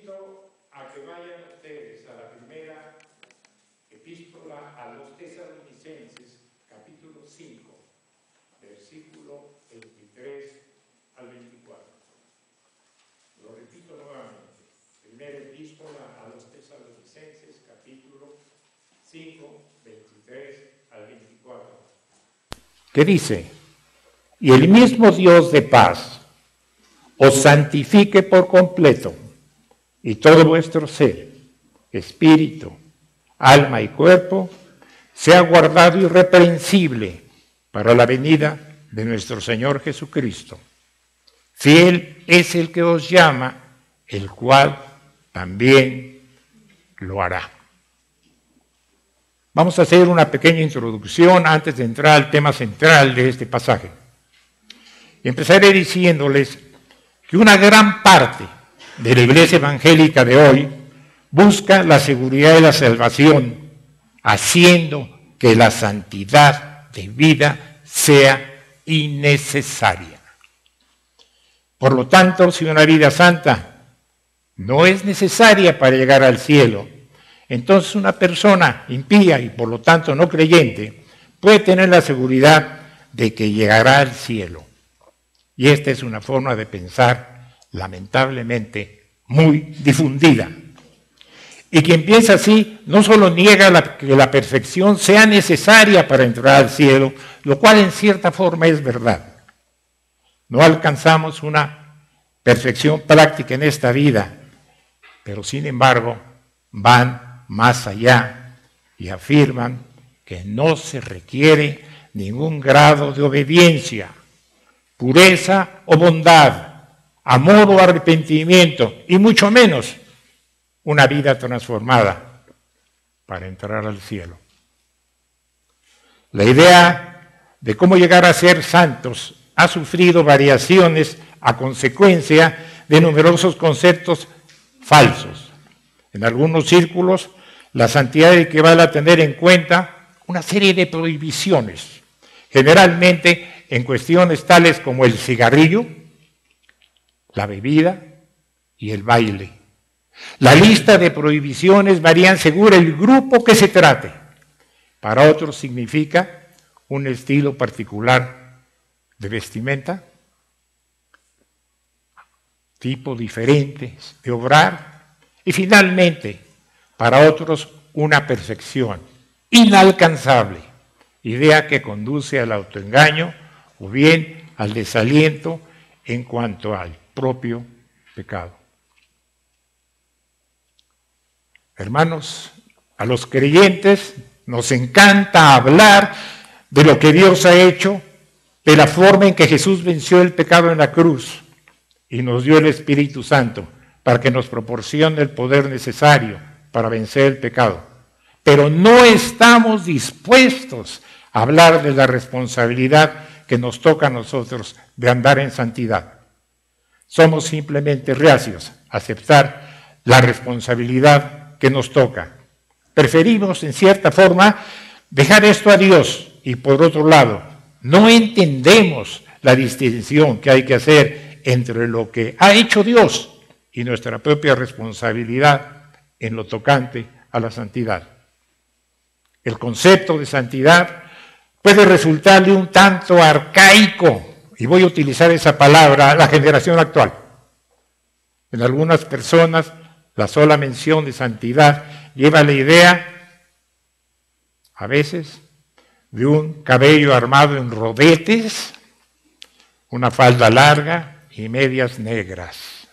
invito a que vayan ustedes a la primera epístola a los tesalonicenses, capítulo 5, versículo 23 al 24. Lo repito nuevamente. Primera epístola a los tesalonicenses, capítulo 5, 23 al 24. ¿Qué dice? Y el mismo Dios de paz os santifique por completo, y todo vuestro ser, espíritu, alma y cuerpo, sea guardado irreprensible para la venida de nuestro Señor Jesucristo. Fiel es el que os llama, el cual también lo hará. Vamos a hacer una pequeña introducción antes de entrar al tema central de este pasaje. Empezaré diciéndoles que una gran parte de la iglesia evangélica de hoy busca la seguridad de la salvación, haciendo que la santidad de vida sea innecesaria. Por lo tanto, si una vida santa no es necesaria para llegar al cielo, entonces una persona impía y por lo tanto no creyente puede tener la seguridad de que llegará al cielo. Y esta es una forma de pensar lamentablemente muy difundida. Y quien piensa así no solo niega que la perfección sea necesaria para entrar al cielo, lo cual en cierta forma es verdad. No alcanzamos una perfección práctica en esta vida, pero sin embargo van más allá y afirman que no se requiere ningún grado de obediencia, pureza o bondad, amor o arrepentimiento, y mucho menos una vida transformada para entrar al cielo. La idea de cómo llegar a ser santos ha sufrido variaciones a consecuencia de numerosos conceptos falsos. En algunos círculos, la santidad equivale a tener en cuenta una serie de prohibiciones, generalmente en cuestiones tales como el cigarrillo, la bebida y el baile. La lista de prohibiciones varían según el grupo que se trate. Para otros significa un estilo particular de vestimenta, tipo diferente de obrar, y finalmente, para otros, una perfección inalcanzable, idea que conduce al autoengaño o bien al desaliento en cuanto al propio pecado. Hermanos, a los creyentes nos encanta hablar de lo que Dios ha hecho, de la forma en que Jesús venció el pecado en la cruz y nos dio el Espíritu Santo para que nos proporcione el poder necesario para vencer el pecado. Pero no estamos dispuestos a hablar de la responsabilidad que nos toca a nosotros de andar en santidad. Somos simplemente reacios a aceptar la responsabilidad que nos toca. Preferimos, en cierta forma, dejar esto a Dios y, por otro lado, no entendemos la distinción que hay que hacer entre lo que ha hecho Dios y nuestra propia responsabilidad en lo tocante a la santidad. El concepto de santidad puede resultarle un tanto arcaico, y voy a utilizar esa palabra, a la generación actual. En algunas personas, la sola mención de santidad lleva la idea, a veces, de un cabello armado en rodetes, una falda larga y medias negras.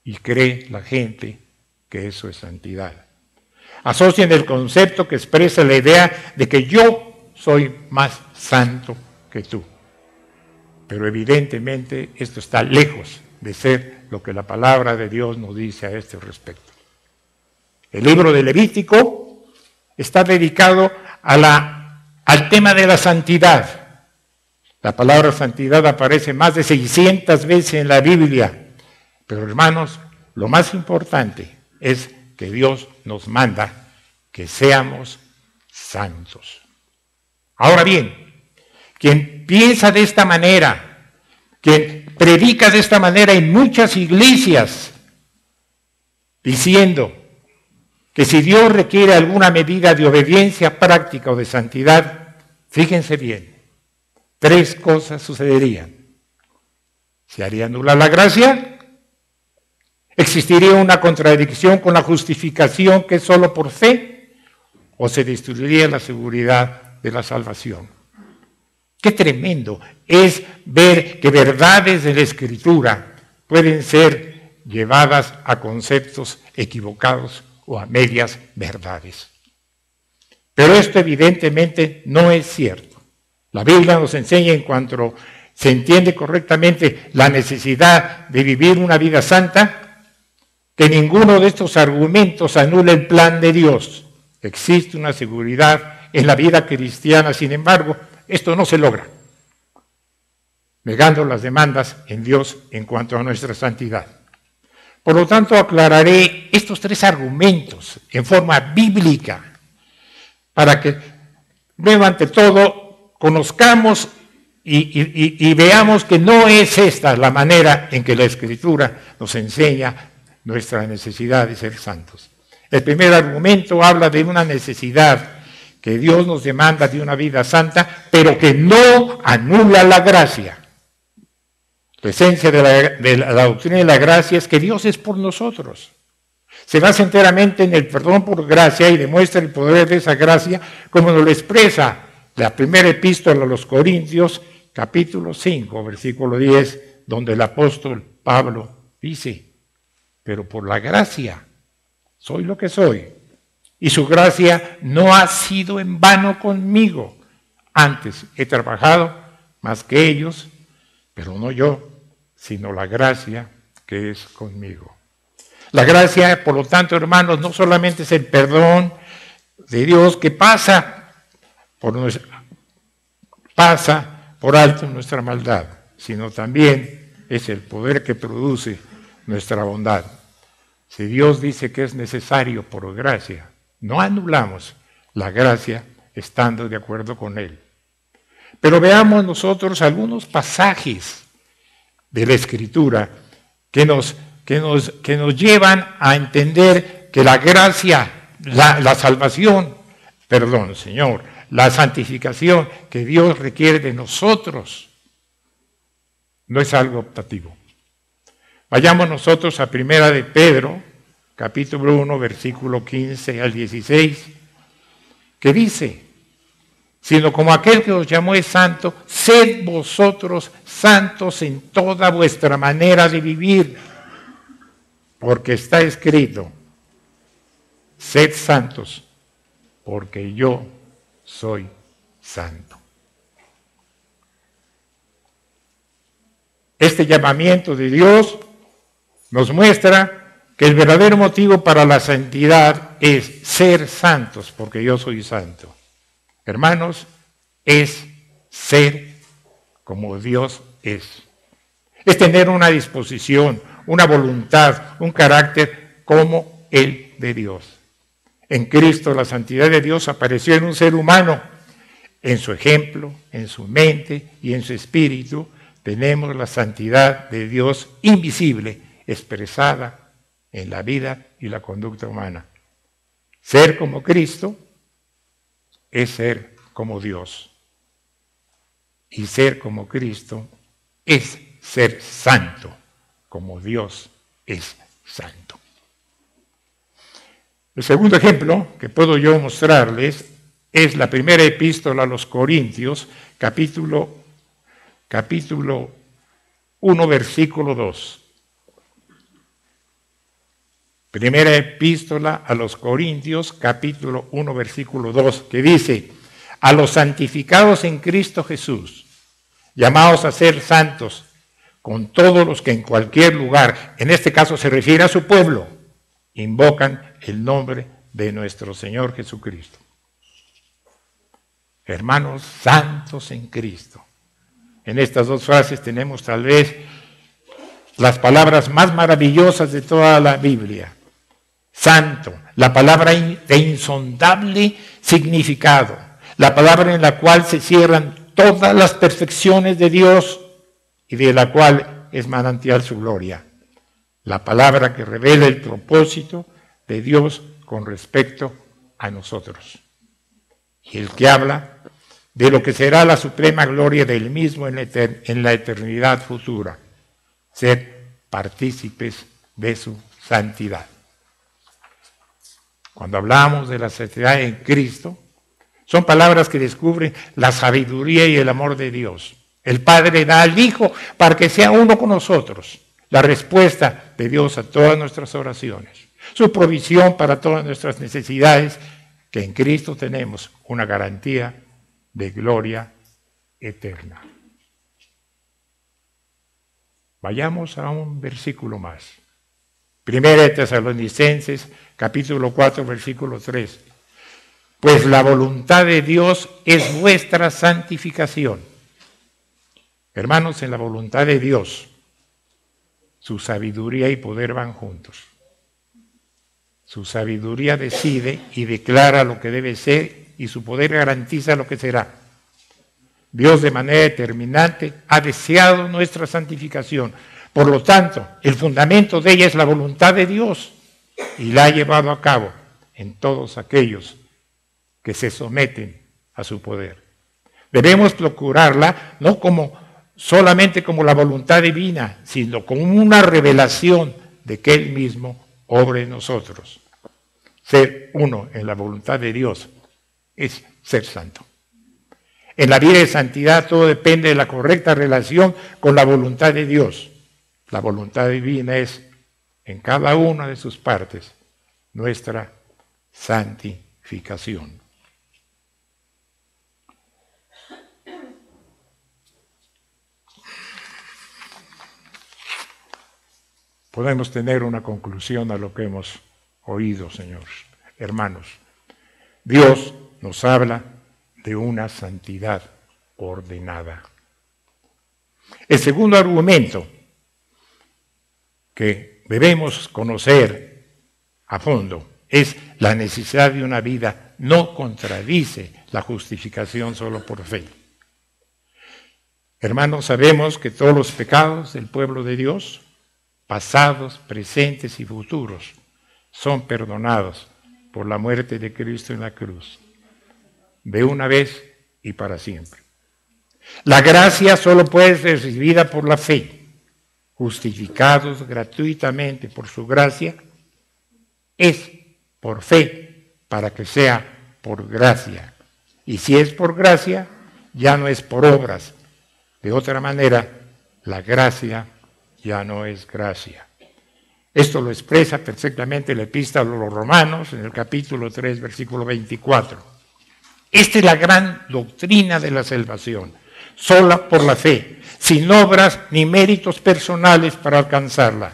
Y cree la gente que eso es santidad. Asocian el concepto que expresa la idea de que yo soy más santo que tú. Pero evidentemente esto está lejos de ser lo que la palabra de Dios nos dice a este respecto. El libro de Levítico está dedicado al tema de la santidad. La palabra santidad aparece más de 600 veces en la Biblia. Pero hermanos, lo más importante es que Dios nos manda que seamos santos. Ahora bien, quien piensa de esta manera, quien predica de esta manera en muchas iglesias, diciendo que si Dios requiere alguna medida de obediencia práctica o de santidad, fíjense bien, 3 cosas sucederían. Se haría nula la gracia, existiría una contradicción con la justificación que es solo por fe, o se destruiría la seguridad de la salvación. Qué tremendo es ver que verdades de la Escritura pueden ser llevadas a conceptos equivocados o a medias verdades. Pero esto evidentemente no es cierto. La Biblia nos enseña, en cuanto se entiende correctamente la necesidad de vivir una vida santa, que ninguno de estos argumentos anula el plan de Dios. Existe una seguridad en la vida cristiana, sin embargo, esto no se logra, negando las demandas en Dios en cuanto a nuestra santidad. Por lo tanto, aclararé estos 3 argumentos en forma bíblica, para que, luego, ante todo, conozcamos y veamos que no es esta la manera en que la Escritura nos enseña nuestra necesidad de ser santos. El primer argumento habla de una necesidad que Dios nos demanda de una vida santa, pero que no anula la gracia. La esencia de la doctrina de la gracia es que Dios es por nosotros. Se basa enteramente en el perdón por gracia y demuestra el poder de esa gracia, como nos lo expresa la primera epístola a los Corintios, capítulo 5, versículo 10, donde el apóstol Pablo dice: pero por la gracia soy lo que soy, y su gracia no ha sido en vano conmigo. Antes he trabajado más que ellos, pero no yo, sino la gracia que es conmigo. La gracia, por lo tanto, hermanos, no solamente es el perdón de Dios que pasa por alto nuestra maldad, sino también es el poder que produce nuestra bondad. Si Dios dice que es necesario por gracia, no anulamos la gracia estando de acuerdo con Él. Pero veamos nosotros algunos pasajes de la Escritura que nos llevan a entender que la gracia, la salvación, la santificación que Dios requiere de nosotros no es algo optativo. Vayamos nosotros a 1 de Pedro, capítulo 1, versículo 15 al 16, que dice: sino como aquel que os llamó es santo, sed vosotros santos en toda vuestra manera de vivir, porque está escrito: sed santos, porque yo soy santo. Este llamamiento de Dios nos muestra que el verdadero motivo para la santidad es ser santos, porque yo soy santo. Hermanos, es ser como Dios es. Es tener una disposición, una voluntad, un carácter como el de Dios. En Cristo la santidad de Dios apareció en un ser humano. En su ejemplo, en su mente y en su espíritu tenemos la santidad de Dios invisible, expresada en la vida y la conducta humana. Ser como Cristo es ser como Dios. Y ser como Cristo es ser santo, como Dios es santo. El segundo ejemplo que puedo yo mostrarles es la primera epístola a los Corintios, capítulo 1, versículo 2. Primera epístola a los Corintios, capítulo 1, versículo 2, que dice: a los santificados en Cristo Jesús, llamados a ser santos, con todos los que en cualquier lugar, en este caso se refiere a su pueblo, invocan el nombre de nuestro Señor Jesucristo. Hermanos santos en Cristo. En estas 2 frases tenemos tal vez las palabras más maravillosas de toda la Biblia. Santo, la palabra de insondable significado, la palabra en la cual se cierran todas las perfecciones de Dios y de la cual es manantial su gloria. la palabra que revela el propósito de Dios con respecto a nosotros. Y el que habla de lo que será la suprema gloria del mismo en la eternidad futura, ser partícipes de su santidad. Cuando hablamos de la santidad en Cristo, son palabras que descubren la sabiduría y el amor de Dios. El Padre da al Hijo para que sea uno con nosotros. La respuesta de Dios a todas nuestras oraciones. Su provisión para todas nuestras necesidades, que en Cristo tenemos una garantía de gloria eterna. Vayamos a un versículo más. Primera de Tesalonicenses, capítulo 4, versículo 3. Pues la voluntad de Dios es vuestra santificación. Hermanos, en la voluntad de Dios, su sabiduría y poder van juntos. Su sabiduría decide y declara lo que debe ser y su poder garantiza lo que será. Dios de manera determinante ha deseado nuestra santificación. Por lo tanto, el fundamento de ella es la voluntad de Dios y la ha llevado a cabo en todos aquellos que se someten a su poder. Debemos procurarla no solamente como la voluntad divina, sino como una revelación de que Él mismo obra en nosotros. Ser uno en la voluntad de Dios es ser santo. En la vida de santidad todo depende de la correcta relación con la voluntad de Dios. La voluntad divina es, en cada una de sus partes, nuestra santificación. Podemos tener una conclusión a lo que hemos oído, señores, hermanos. Dios nos habla de una santidad ordenada. El segundo argumento que debemos conocer a fondo es la necesidad de una vida no contradice la justificación solo por fe. Hermanos, sabemos que todos los pecados del pueblo de Dios, pasados, presentes y futuros, son perdonados por la muerte de Cristo en la cruz, de una vez y para siempre. La gracia solo puede ser recibida por la fe. Justificados gratuitamente por su gracia, es por fe para que sea por gracia. Y si es por gracia, ya no es por obras. De otra manera, la gracia ya no es gracia. Esto lo expresa perfectamente la epístola a los Romanos en el capítulo 3, versículo 24. Esta es la gran doctrina de la salvación, sola por la fe, sin obras ni méritos personales para alcanzarla.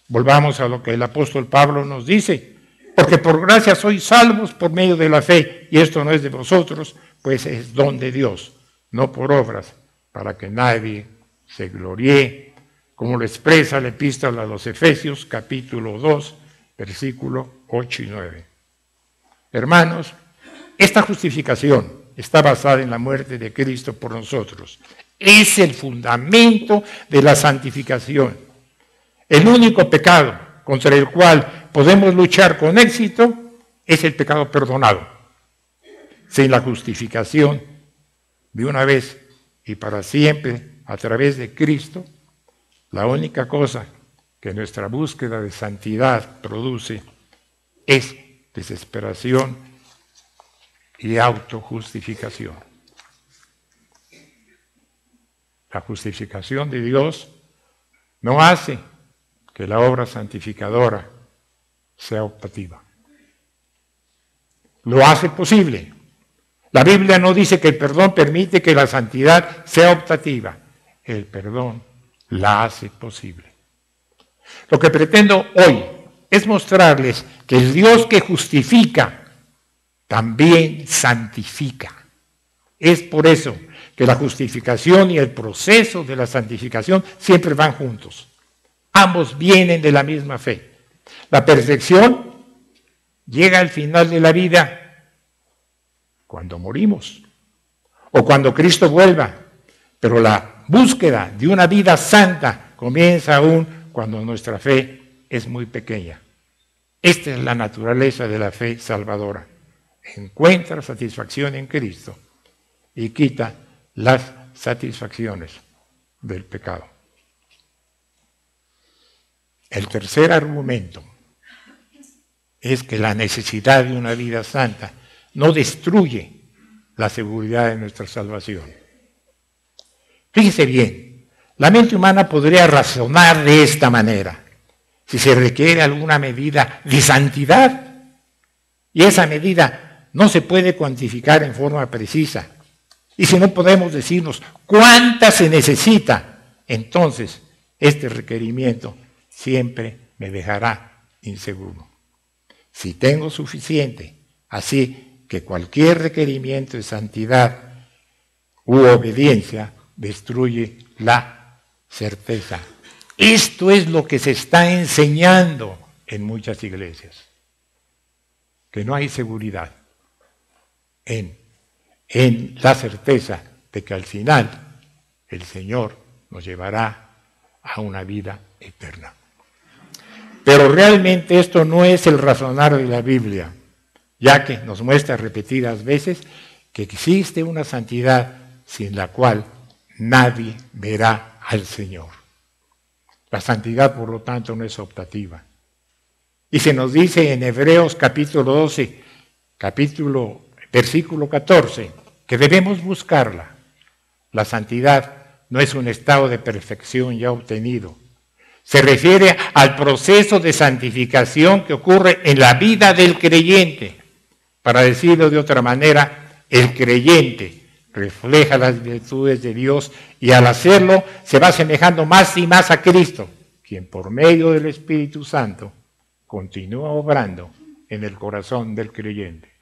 Volvamos a lo que el apóstol Pablo nos dice, porque por gracia sois salvos por medio de la fe, y esto no es de vosotros, pues es don de Dios, no por obras, para que nadie se gloríe, como lo expresa la epístola a los Efesios, capítulo 2, versículo 8 y 9. Hermanos, esta justificación está basada en la muerte de Cristo por nosotros. Es el fundamento de la santificación. El único pecado contra el cual podemos luchar con éxito es el pecado perdonado. Sin la justificación de una vez y para siempre a través de Cristo, la única cosa que nuestra búsqueda de santidad produce es desesperación y autojustificación. La justificación de Dios no hace que la obra santificadora sea optativa. Lo hace posible. La Biblia no dice que el perdón permite que la santidad sea optativa. El perdón la hace posible. Lo que pretendo hoy es mostrarles que el Dios que justifica también santifica. Es por eso que la justificación y el proceso de la santificación siempre van juntos. Ambos vienen de la misma fe. La perfección llega al final de la vida cuando morimos o cuando Cristo vuelva, pero la búsqueda de una vida santa comienza aún cuando nuestra fe es muy pequeña. Esta es la naturaleza de la fe salvadora. Encuentra satisfacción en Cristo y quita las satisfacciones del pecado. El tercer argumento es que la necesidad de una vida santa no destruye la seguridad de nuestra salvación. Fíjense bien, la mente humana podría razonar de esta manera. Si se requiere alguna medida de santidad, y esa medida no se puede cuantificar en forma precisa, y si no podemos decirnos cuánta se necesita, entonces este requerimiento siempre me dejará inseguro. Si tengo suficiente, así que cualquier requerimiento de santidad u obediencia destruye la certeza. Esto es lo que se está enseñando en muchas iglesias, que no hay seguridad en la certeza de que al final el Señor nos llevará a una vida eterna. Pero realmente esto no es el razonar de la Biblia, ya que nos muestra repetidas veces que existe una santidad sin la cual nadie verá al Señor. La santidad, por lo tanto, no es optativa. Y se nos dice en Hebreos capítulo 12, versículo 14, que debemos buscarla. La santidad no es un estado de perfección ya obtenido. Se refiere al proceso de santificación que ocurre en la vida del creyente. Para decirlo de otra manera, el creyente refleja las virtudes de Dios y al hacerlo se va asemejando más y más a Cristo, quien por medio del Espíritu Santo continúa obrando en el corazón del creyente.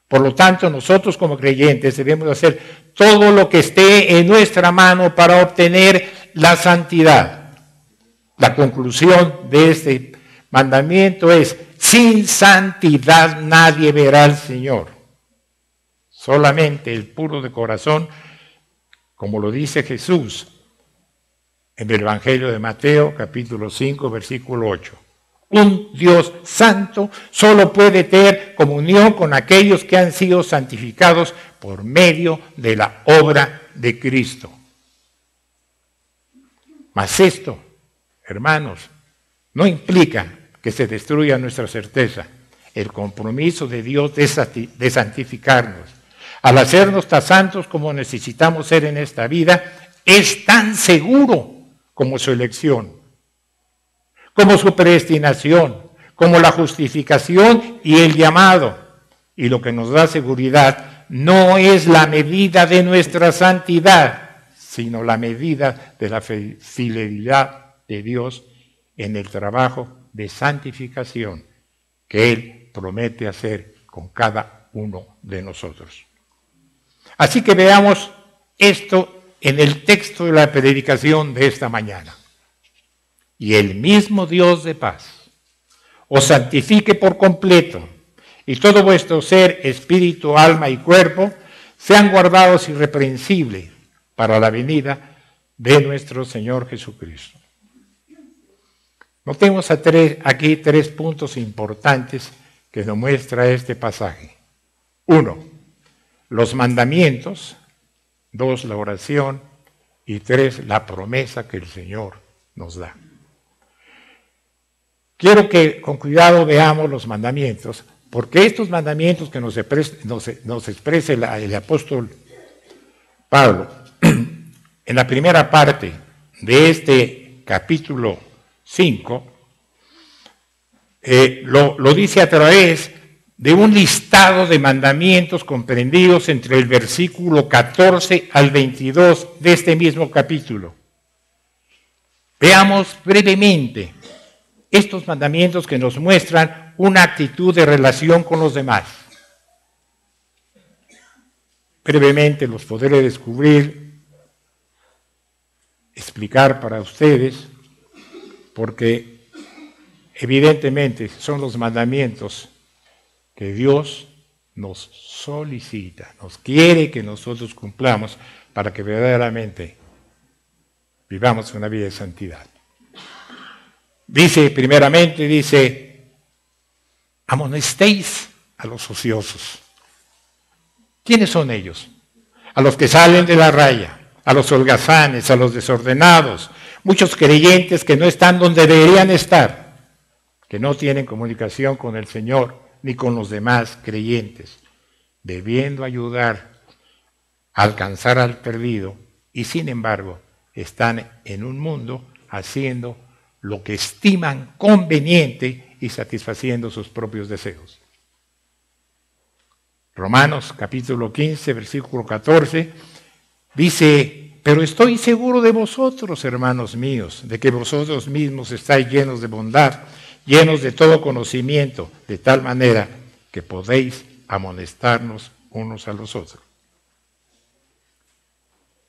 Por lo tanto, nosotros como creyentes debemos hacer todo lo que esté en nuestra mano para obtener la santidad. La conclusión de este mandamiento es: sin santidad nadie verá al Señor. Solamente el puro de corazón, como lo dice Jesús en el Evangelio de Mateo, capítulo 5, versículo 8. Un Dios santo solo puede tener comunión con aquellos que han sido santificados por medio de la obra de Cristo. Mas esto, hermanos, no implica que se destruya nuestra certeza. El compromiso de Dios de santificarnos, al hacernos tan santos como necesitamos ser en esta vida, es tan seguro como su elección, como su predestinación, como la justificación y el llamado. Y lo que nos da seguridad no es la medida de nuestra santidad, sino la medida de la fidelidad de Dios en el trabajo de santificación que Él promete hacer con cada uno de nosotros. Así que veamos esto en el texto de la predicación de esta mañana. Y el mismo Dios de paz os santifique por completo, y todo vuestro ser, espíritu, alma y cuerpo sean guardados irreprensibles para la venida de nuestro Señor Jesucristo. Notemos aquí tres puntos importantes que nos muestra este pasaje. 1. Los mandamientos. 2. La oración. Y 3. La promesa que el Señor nos da. Quiero que con cuidado veamos los mandamientos, porque estos mandamientos que nos expresa el apóstol Pablo en la primera parte de este capítulo 5, lo dice a través de un listado de mandamientos comprendidos entre el versículo 14 al 22 de este mismo capítulo. Veamos brevemente estos mandamientos que nos muestran una actitud de relación con los demás. Brevemente los podré descubrir, explicar para ustedes, porque evidentemente son los mandamientos que Dios nos solicita, nos quiere que nosotros cumplamos para que verdaderamente vivamos una vida de santidad. Dice, primeramente, amonestéis a los ociosos. ¿Quiénes son ellos? A los que salen de la raya, a los holgazanes, a los desordenados, muchos creyentes que no están donde deberían estar, que no tienen comunicación con el Señor ni con los demás creyentes, debiendo ayudar a alcanzar al perdido, y sin embargo están en un mundo haciendo lo que estiman conveniente y satisfaciendo sus propios deseos. Romanos capítulo 15, versículo 14, dice: pero estoy seguro de vosotros, hermanos míos, de que vosotros mismos estáis llenos de bondad, llenos de todo conocimiento, de tal manera que podéis amonestarnos unos a los otros.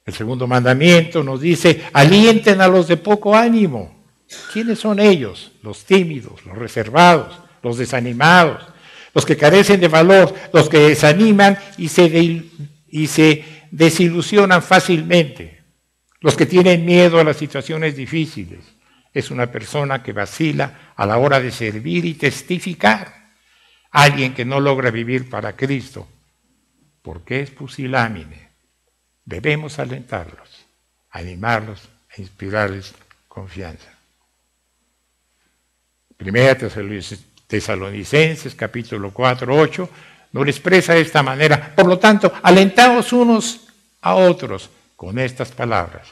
El segundo mandamiento nos dice: alienten a los de poco ánimo. ¿Quiénes son ellos? Los tímidos, los reservados, los desanimados, los que carecen de valor, los que desaniman y se desilusionan fácilmente, los que tienen miedo a las situaciones difíciles. Es una persona que vacila a la hora de servir y testificar. Alguien que no logra vivir para Cristo, porque es pusilánime. Debemos alentarlos, animarlos e inspirarles confianza. Primera Tesalonicenses, capítulo 4, 8, nos expresa de esta manera: por lo tanto, alentaos unos a otros con estas palabras.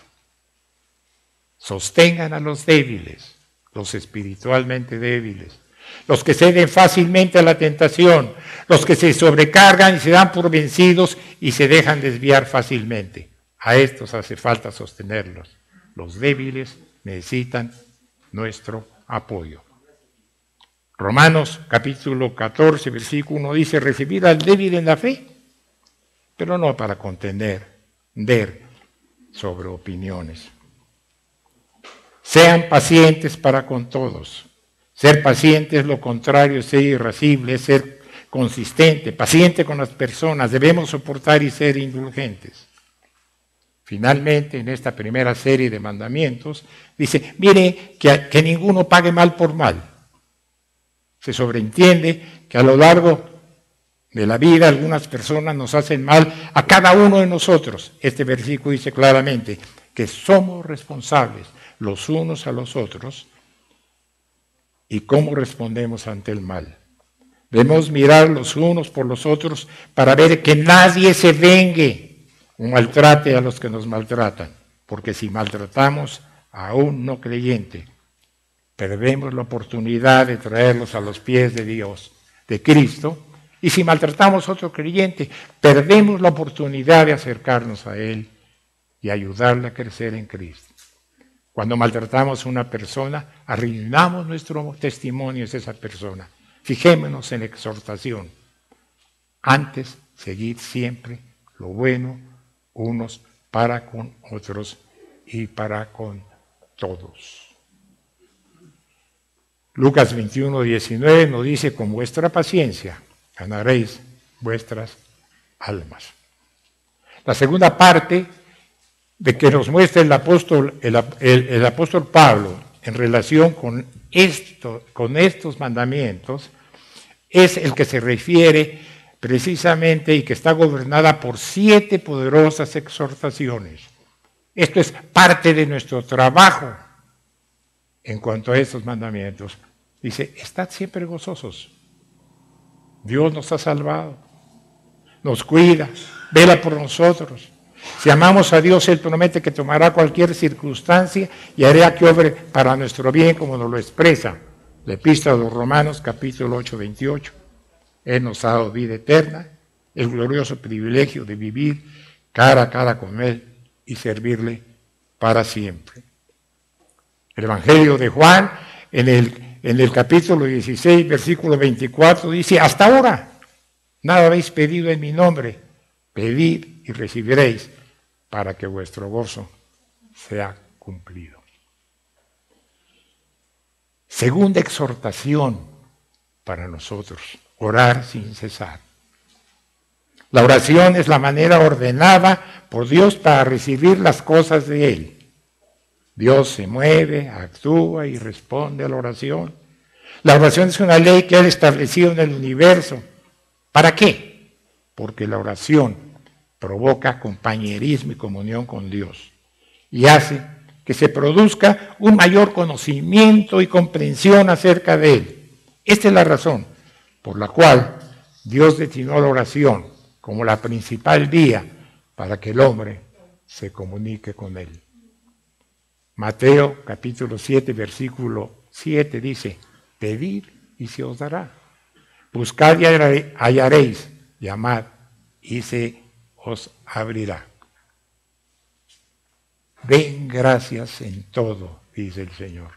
Sostengan a los débiles, los espiritualmente débiles, los que ceden fácilmente a la tentación, los que se sobrecargan y se dan por vencidos y se dejan desviar fácilmente. A estos hace falta sostenerlos. Los débiles necesitan nuestro apoyo. Romanos capítulo 14, versículo 1 dice: recibir al débil en la fe, pero no para contender sobre opiniones. Sean pacientes para con todos. Ser paciente es lo contrario, ser irascible, es ser consistente, paciente con las personas. Debemos soportar y ser indulgentes. Finalmente, en esta primera serie de mandamientos, dice: mire que ninguno pague mal por mal. Se sobreentiende que a lo largo de la vida algunas personas nos hacen mal a cada uno de nosotros. Este versículo dice claramente que somos responsables los unos a los otros y cómo respondemos ante el mal. Debemos mirar los unos por los otros para ver que nadie se vengue o maltrate a los que nos maltratan, porque si maltratamos a un no creyente, perdemos la oportunidad de traerlos a los pies de Dios, de Cristo, y si maltratamos a otro creyente, perdemos la oportunidad de acercarnos a Él y ayudarle a crecer en Cristo. Cuando maltratamos a una persona, arruinamos nuestro testimonio de esa persona. Fijémonos en la exhortación. Antes, seguid siempre lo bueno unos para con otros y para con todos. Lucas 21, 19 nos dice: con vuestra paciencia ganaréis vuestras almas. La segunda parte de que nos muestra el apóstol Pablo en relación con estos mandamientos es el que se refiere precisamente y que está gobernada por 7 poderosas exhortaciones. Esto es parte de nuestro trabajo en cuanto a estos mandamientos. Dice: estad siempre gozosos. Dios nos ha salvado, nos cuida, vela por nosotros. Si amamos a Dios, Él promete que tomará cualquier circunstancia y hará que obre para nuestro bien, como nos lo expresa la Epístola a los Romanos, capítulo 8, 28. Él nos ha dado vida eterna, el glorioso privilegio de vivir cara a cara con Él y servirle para siempre. El Evangelio de Juan, en el capítulo 16, versículo 24, dice: hasta ahora nada habéis pedido en mi nombre, pedid y recibiréis, para que vuestro gozo sea cumplido. Segunda exhortación para nosotros: orar sin cesar. La oración es la manera ordenada por Dios para recibir las cosas de Él. Dios se mueve, actúa y responde a la oración. La oración es una ley que Él establecido en el universo. ¿Para qué? Porque la oración provoca compañerismo y comunión con Dios y hace que se produzca un mayor conocimiento y comprensión acerca de Él. Esta es la razón por la cual Dios destinó la oración como la principal vía para que el hombre se comunique con Él. Mateo capítulo 7, versículo 7 dice, pedid y se os dará. Buscad y hallaréis, llamad y se os abrirá. Den gracias en todo, dice el Señor.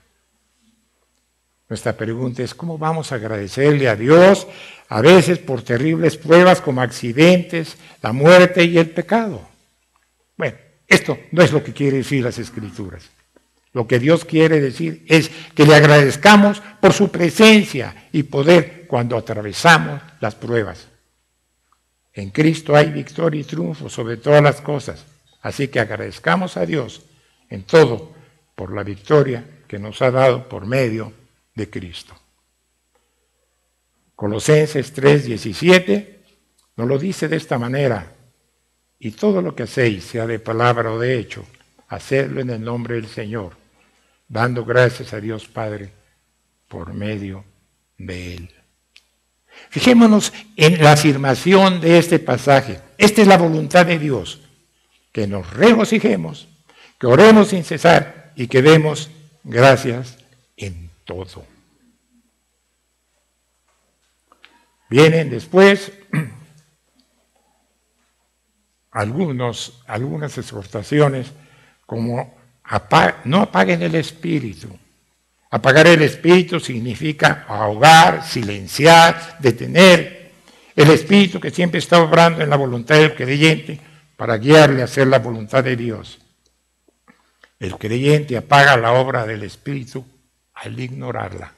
Nuestra pregunta es, ¿cómo vamos a agradecerle a Dios a veces por terribles pruebas como accidentes, la muerte y el pecado? Bueno, esto no es lo que quiere decir las Escrituras. Lo que Dios quiere decir es que le agradezcamos por su presencia y poder cuando atravesamos las pruebas. En Cristo hay victoria y triunfo sobre todas las cosas. Así que agradezcamos a Dios en todo por la victoria que nos ha dado por medio de Cristo. Colosenses 3:17 nos lo dice de esta manera: y todo lo que hacéis, sea de palabra o de hecho, hacedlo en el nombre del Señor, dando gracias a Dios Padre por medio de Él. Fijémonos en la afirmación de este pasaje. Esta es la voluntad de Dios, que nos regocijemos, que oremos sin cesar y que demos gracias en todo. Vienen después algunas exhortaciones como no apaguen el espíritu. Apagar el espíritu significa ahogar, silenciar, detener el espíritu que siempre está obrando en la voluntad del creyente para guiarle a hacer la voluntad de Dios. El creyente apaga la obra del espíritu al ignorarla,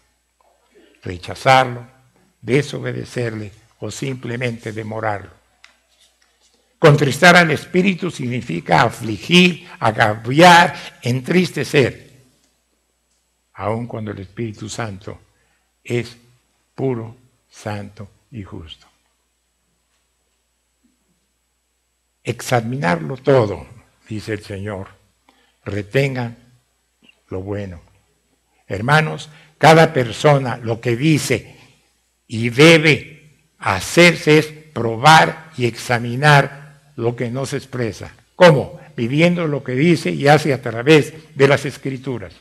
rechazarlo, desobedecerle o simplemente demorarlo. Contristar al espíritu significa afligir, agraviar, entristecer, aun cuando el Espíritu Santo es puro, santo y justo. Examinarlo todo, dice el Señor. Retengan lo bueno. Hermanos, cada persona lo que dice y debe hacerse es probar y examinar lo que no se expresa. ¿Cómo? Viviendo lo que dice y hace a través de las Escrituras.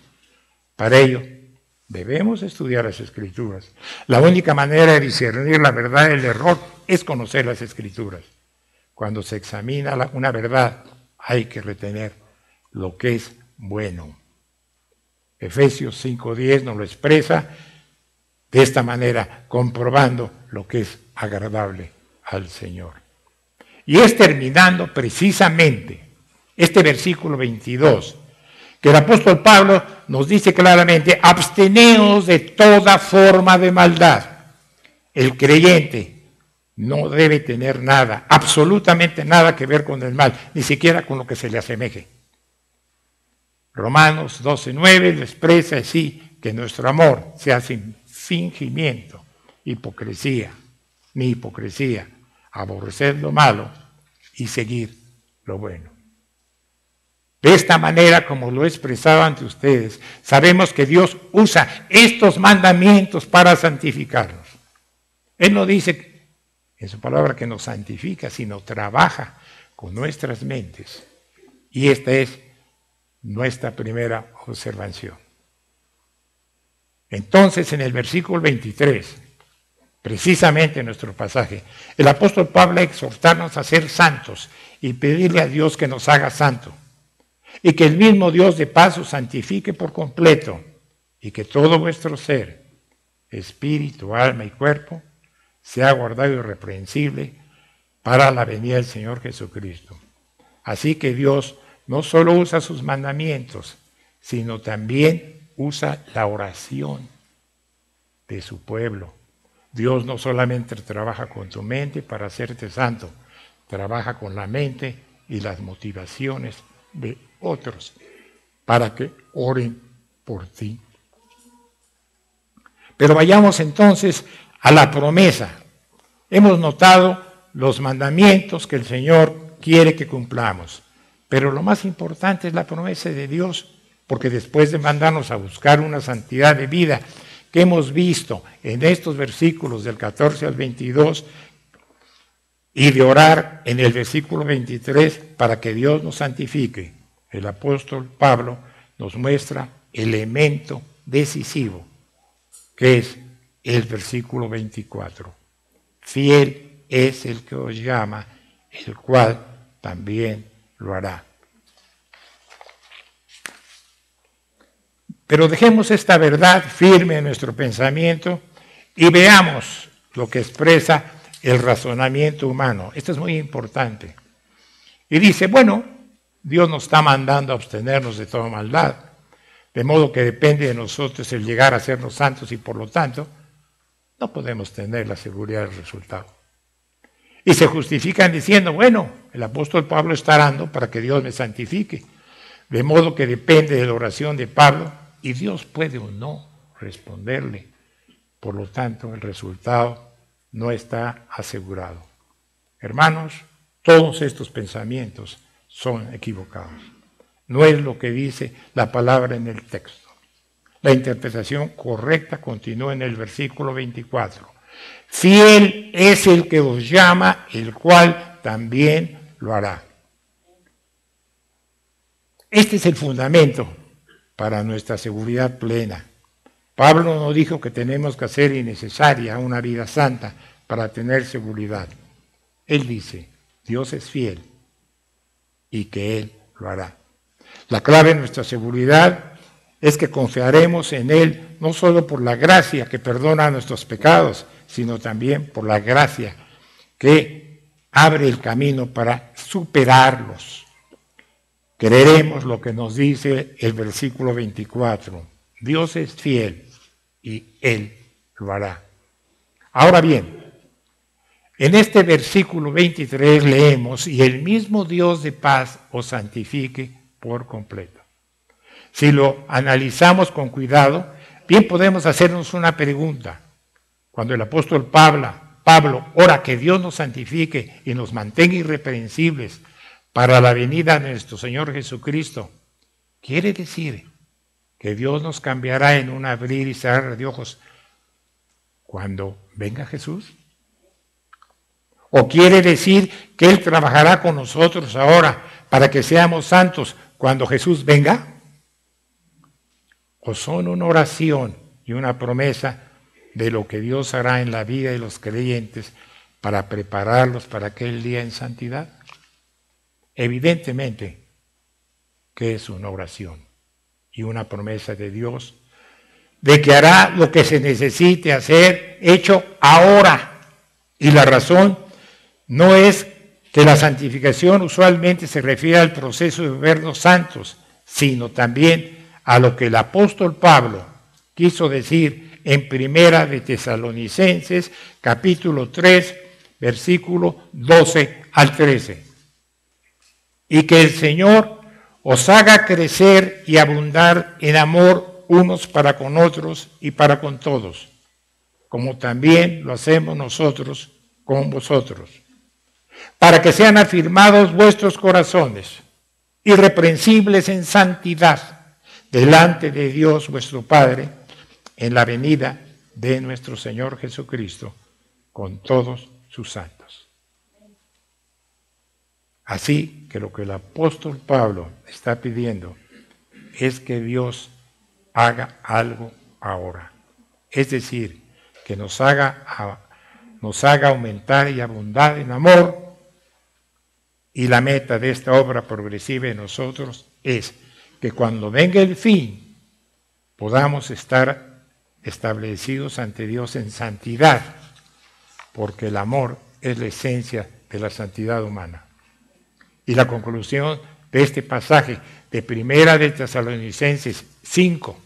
Para ello, debemos estudiar las Escrituras. La única manera de discernir la verdad del error es conocer las Escrituras. Cuando se examina una verdad, hay que retener lo que es bueno. Efesios 5:10 nos lo expresa de esta manera, comprobando lo que es agradable al Señor. Y es terminando precisamente este versículo 22, que el apóstol Pablo nos dice claramente: absteneos de toda forma de maldad. El creyente no debe tener nada, absolutamente nada que ver con el mal, ni siquiera con lo que se le asemeje. Romanos 12:9 lo expresa así: que nuestro amor sea sin fingimiento, hipocresía, ni hipocresía, aborrecer lo malo y seguir lo bueno. De esta manera, como lo he expresado ante ustedes, sabemos que Dios usa estos mandamientos para santificarnos. Él no dice en su palabra que nos santifica, sino trabaja con nuestras mentes. Y esta es nuestra primera observación. Entonces, en el versículo 23, precisamente en nuestro pasaje, el apóstol Pablo exhortarnos a ser santos y pedirle a Dios que nos haga santos. Y que el mismo Dios de paz os santifique por completo, y que todo vuestro ser, espíritu, alma y cuerpo, sea guardado irreprensible para la venida del Señor Jesucristo. Así que Dios no solo usa sus mandamientos, sino también usa la oración de su pueblo. Dios no solamente trabaja con tu mente para hacerte santo, trabaja con la mente y las motivaciones de otros para que oren por ti. Pero vayamos entonces a la promesa. Hemos notado los mandamientos que el Señor quiere que cumplamos, pero lo más importante es la promesa de Dios, porque después de mandarnos a buscar una santidad de vida que hemos visto en estos versículos del 14 al 22, y de orar en el versículo 23 para que Dios nos santifique, el apóstol Pablo nos muestra el elemento decisivo, que es el versículo 24. Fiel es el que os llama, el cual también lo hará. Pero dejemos esta verdad firme en nuestro pensamiento y veamos lo que expresa el razonamiento humano. Esto es muy importante. Y dice, bueno, Dios nos está mandando a abstenernos de toda maldad, de modo que depende de nosotros el llegar a sernos santos y por lo tanto no podemos tener la seguridad del resultado. Y se justifican diciendo, bueno, el apóstol Pablo está orando para que Dios me santifique, de modo que depende de la oración de Pablo y Dios puede o no responderle. Por lo tanto, el resultado no está asegurado. Hermanos, todos estos pensamientos son equivocados. No es lo que dice la palabra en el texto. La interpretación correcta continúa en el versículo 24. Fiel es el que os llama, el cual también lo hará. Este es el fundamento para nuestra seguridad plena. Pablo no dijo que tenemos que hacer innecesaria una vida santa para tener seguridad. Él dice, Dios es fiel y que Él lo hará. La clave de nuestra seguridad es que confiaremos en Él no solo por la gracia que perdona nuestros pecados, sino también por la gracia que abre el camino para superarlos. Creeremos lo que nos dice el versículo 24. Dios es fiel y Él lo hará. Ahora bien, en este versículo 23 leemos, y el mismo Dios de paz os santifique por completo. Si lo analizamos con cuidado, bien podemos hacernos una pregunta. Cuando el apóstol Pablo ora que Dios nos santifique y nos mantenga irreprensibles para la venida de nuestro Señor Jesucristo, quiere decir que Dios nos cambiará en un abrir y cerrar de ojos cuando venga Jesús. ¿O quiere decir que Él trabajará con nosotros ahora para que seamos santos cuando Jesús venga? ¿O son una oración y una promesa de lo que Dios hará en la vida de los creyentes para prepararlos para aquel día en santidad? Evidentemente que es una oración y una promesa de Dios de que hará lo que se necesite hacer, hecho ahora. Y la razón no es que la santificación usualmente se refiere al proceso de vernos santos, sino también a lo que el apóstol Pablo quiso decir en Primera de Tesalonicenses, capítulo 3, versículo 12 al 13. Y que el Señor os haga crecer y abundar en amor unos para con otros y para con todos, como también lo hacemos nosotros con vosotros, para que sean afirmados vuestros corazones, irreprensibles en santidad, delante de Dios vuestro Padre, en la venida de nuestro Señor Jesucristo, con todos sus santos. Así que lo que el apóstol Pablo está pidiendo es que Dios haga algo ahora. Es decir, que nos haga aumentar y abundar en amor. Y la meta de esta obra progresiva en nosotros es que cuando venga el fin podamos estar establecidos ante Dios en santidad, porque el amor es la esencia de la santidad humana. Y la conclusión de este pasaje de Primera de Tesalonicenses 5,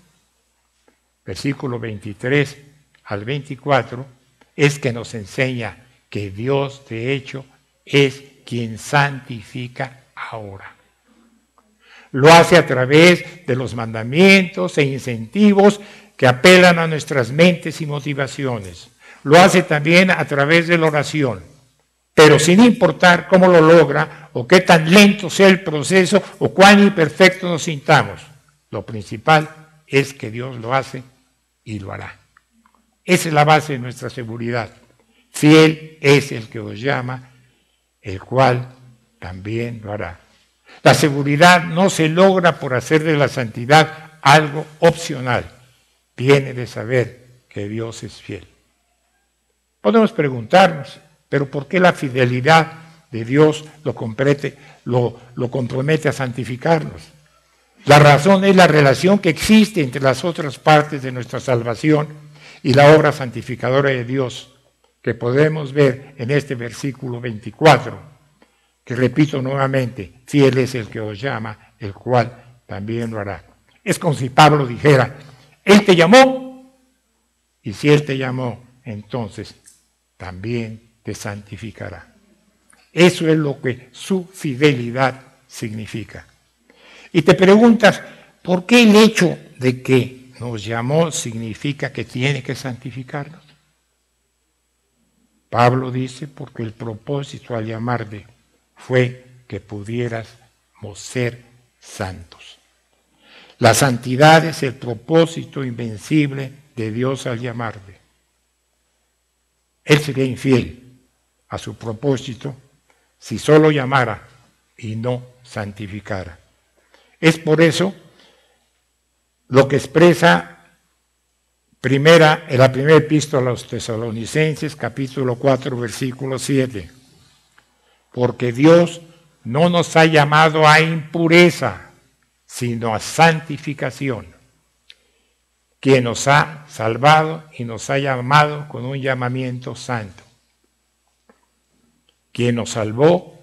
versículo 23 al 24, es que nos enseña que Dios de hecho es quien santifica ahora. Lo hace a través de los mandamientos e incentivos que apelan a nuestras mentes y motivaciones. Lo hace también a través de la oración. Pero sin importar cómo lo logra, o qué tan lento sea el proceso, o cuán imperfecto nos sintamos, lo principal es que Dios lo hace y lo hará. Esa es la base de nuestra seguridad. Fiel es el que os llama, el cual también lo hará. La seguridad no se logra por hacer de la santidad algo opcional. Viene de saber que Dios es fiel. Podemos preguntarnos, ¿pero por qué la fidelidad de Dios lo compromete a santificarnos? La razón es la relación que existe entre las otras partes de nuestra salvación y la obra santificadora de Dios, que podemos ver en este versículo 24, que repito nuevamente, fiel es el que os llama, el cual también lo hará. Es como si Pablo dijera, Él te llamó, y si Él te llamó, entonces también te santificará. Eso es lo que su fidelidad significa. Y te preguntas, ¿por qué el hecho de que nos llamó significa que tiene que santificarnos? Pablo dice, porque el propósito al llamarte fue que pudiéramos ser santos. La santidad es el propósito invencible de Dios al llamarte. Él sería infiel a su propósito si solo llamara y no santificara. Es por eso lo que expresa en la primera epístola a los Tesalonicenses, capítulo 4, versículo 7. Porque Dios no nos ha llamado a impureza, sino a santificación. Quien nos ha salvado y nos ha llamado con un llamamiento santo. Quien nos salvó,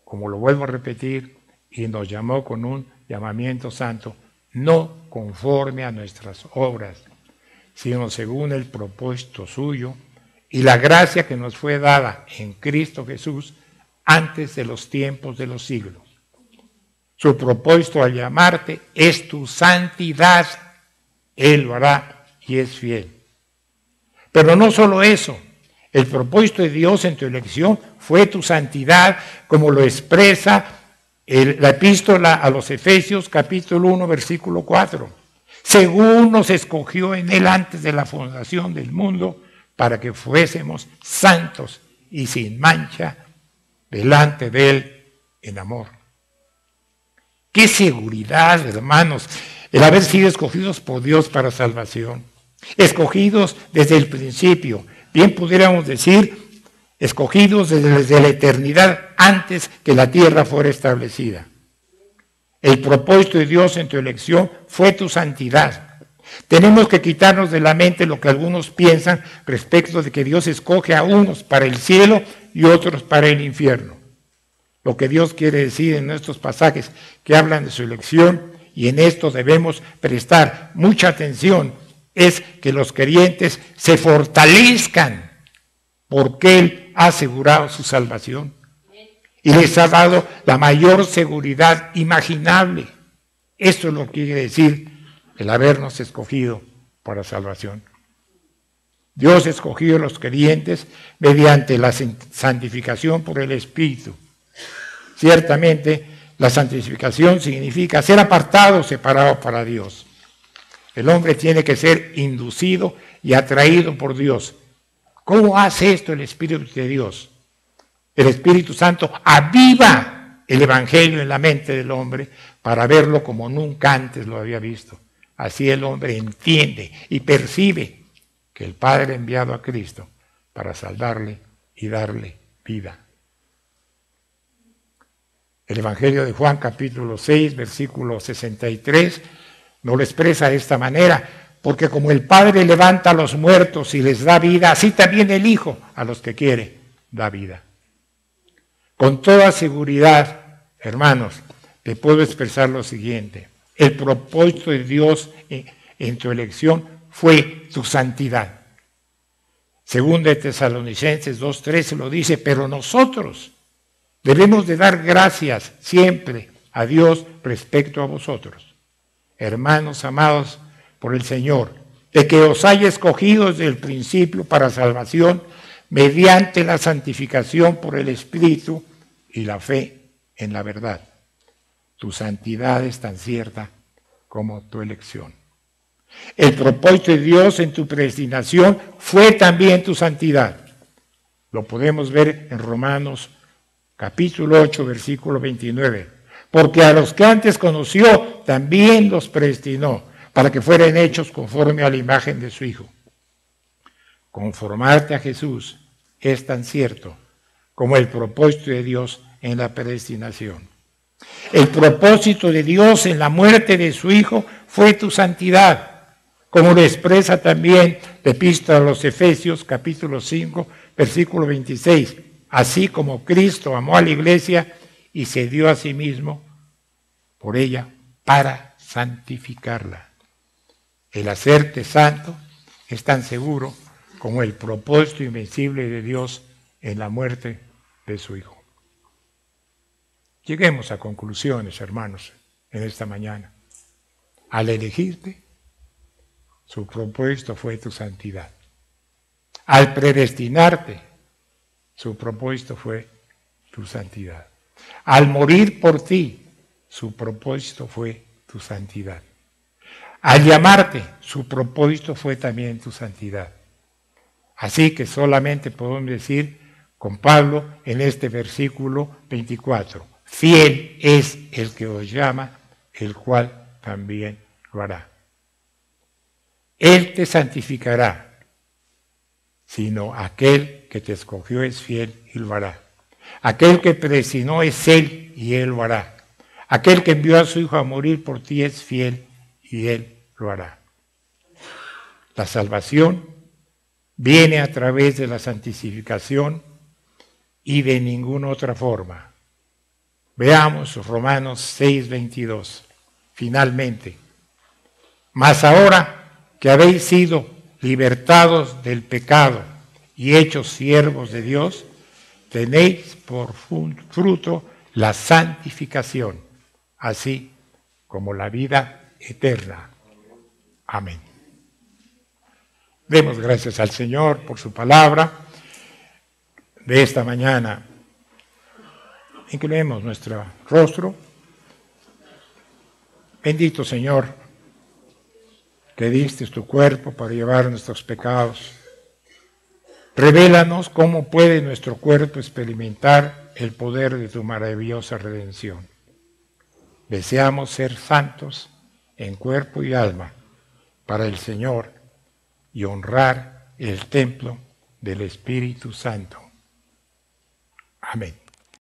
como lo vuelvo a repetir, y nos llamó con un llamamiento santo, no conforme a nuestras obras, sino según el propósito suyo y la gracia que nos fue dada en Cristo Jesús antes de los tiempos de los siglos. Su propósito al llamarte es tu santidad. Él lo hará y es fiel. Pero no solo eso, el propósito de Dios en tu elección fue tu santidad, como lo expresa la epístola a los Efesios, capítulo 1, versículo 4. Según nos escogió en Él antes de la fundación del mundo, para que fuésemos santos y sin mancha delante de Él en amor. ¡Qué seguridad, hermanos! El haber sido escogidos por Dios para salvación. Escogidos desde el principio. Bien pudiéramos decir, escogidos desde la eternidad antes que la tierra fuera establecida. El propósito de Dios en tu elección fue tu santidad. Tenemos que quitarnos de la mente lo que algunos piensan respecto de que Dios escoge a unos para el cielo y otros para el infierno. Lo que Dios quiere decir en estos pasajes que hablan de su elección, y en esto debemos prestar mucha atención, es que los creyentes se fortalezcan porque Él ha asegurado su salvación y les ha dado la mayor seguridad imaginable. Esto es lo que quiere decir el habernos escogido para salvación. Dios escogió a los creyentes mediante la santificación por el Espíritu. Ciertamente, la santificación significa ser apartado, separado para Dios. El hombre tiene que ser inducido y atraído por Dios. ¿Cómo hace esto el Espíritu de Dios? El Espíritu Santo aviva el Evangelio en la mente del hombre para verlo como nunca antes lo había visto. Así el hombre entiende y percibe que el Padre ha enviado a Cristo para salvarle y darle vida. El Evangelio de Juan, capítulo 6, versículo 63, nos lo expresa de esta manera: porque como el Padre levanta a los muertos y les da vida, así también el Hijo a los que quiere da vida. Con toda seguridad, hermanos, te puedo expresar lo siguiente: el propósito de Dios en tu elección fue tu santidad. Según de Tesalonicenses 2:13 lo dice: pero nosotros debemos de dar gracias siempre a Dios respecto a vosotros, hermanos amados por el Señor, de que os haya escogido desde el principio para salvación mediante la santificación por el Espíritu y la fe en la verdad. Tu santidad es tan cierta como tu elección. El propósito de Dios en tu predestinación fue también tu santidad. Lo podemos ver en Romanos capítulo 8, versículo 29. Porque a los que antes conoció, también los predestinó, para que fueran hechos conforme a la imagen de su Hijo. Conformarte a Jesús es tan cierto como el propósito de Dios en la predestinación. El propósito de Dios en la muerte de su Hijo fue tu santidad, como lo expresa también la Epístola a los Efesios, capítulo 5, versículo 26. Así como Cristo amó a la iglesia y se dio a sí mismo por ella para santificarla. El hacerte santo es tan seguro como el propósito invencible de Dios en la muerte de su Hijo. Lleguemos a conclusiones, hermanos, en esta mañana. Al elegirte, su propósito fue tu santidad. Al predestinarte, su propósito fue tu santidad. Al morir por ti, su propósito fue tu santidad. Al llamarte, su propósito fue también tu santidad. Así que solamente podemos decir con Pablo en este versículo 24, fiel es el que os llama, el cual también lo hará. Él te santificará, sino aquel que te escogió es fiel y lo hará. Aquel que predestinó es Él y Él lo hará. Aquel que envió a su Hijo a morir por ti es fiel y Él lo hará. La salvación viene a través de la santificación y de ninguna otra forma. Veamos Romanos 6:22. Finalmente, mas ahora que habéis sido libertados del pecado y hechos siervos de Dios, tenéis por fruto la santificación, así como la vida eterna. Amén. Demos gracias al Señor por su palabra de esta mañana. Inclinemos nuestro rostro. Bendito Señor, que diste tu cuerpo para llevar nuestros pecados. Revélanos cómo puede nuestro cuerpo experimentar el poder de tu maravillosa redención. Deseamos ser santos en cuerpo y alma para el Señor y honrar el templo del Espíritu Santo. Amén.